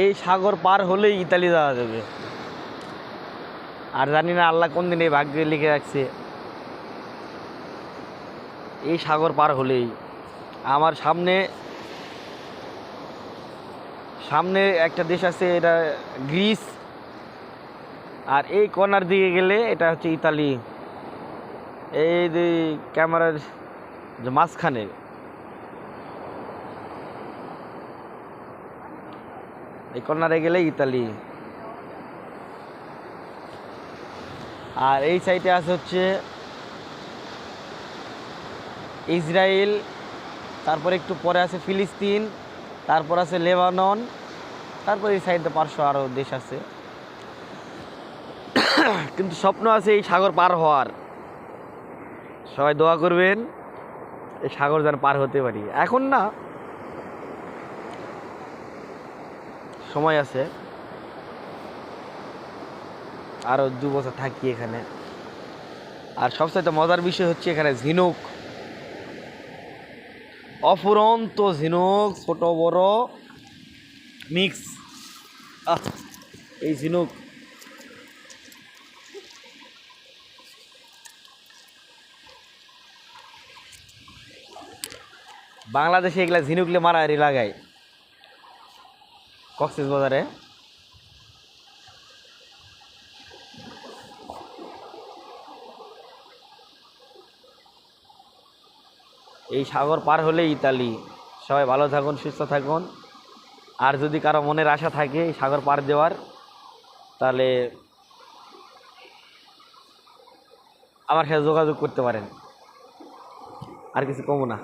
এই সাগর পার হলেই ইতালি যাওয়া যাবে। আর জানি না আল্লাহ কোন দিন এই ভাগ্যে লিখে রাখছে, এই সাগর পার হলেই আমার সামনে সামনে একটা দেশ আছে, এটা গ্রিস। আর এই কর্নার দিকে গেলে এটা হচ্ছে ইতালি। এই যে ক্যামেরার যে মাঝখানে এই কর্নারে গেলে ইতালি। আর এই সাইডে আছে হচ্ছে ইসরায়েল, তারপর একটু পরে আছে ফিলিস্তিন, তারপর আছে লেবানন, তারপর এই সাইডে পার্শ্ব আরও দেশ আছে। কিন্তু স্বপ্ন আছে এই সাগর পার হওয়ার। সবাই দোয়া করবেন এই সাগর যেন পার হতে পারি। এখন না, সময় আছে, আরও 2 বছর থাকি এখানে। আর সবচাইতে মজার বিষয় হচ্ছে এখানে ঝিনুক, অফুরন্ত ঝিনুক, ছোট বড় মিক্স। এই ঝিনুক বাংলাদেশে এগুলা ঝিনুকলে মারামারি লাগায় কক্সবাজারে। এই সাগর পার হলে ইতালি। সবাই ভালো থাকুন, সুস্থ থাকুন। আর যদি কারো মনের আশা থাকে এই সাগর পার দেওয়ার, তাহলে আমার সাথে যোগাযোগ করতে পারেন। আর কিছু কমো না।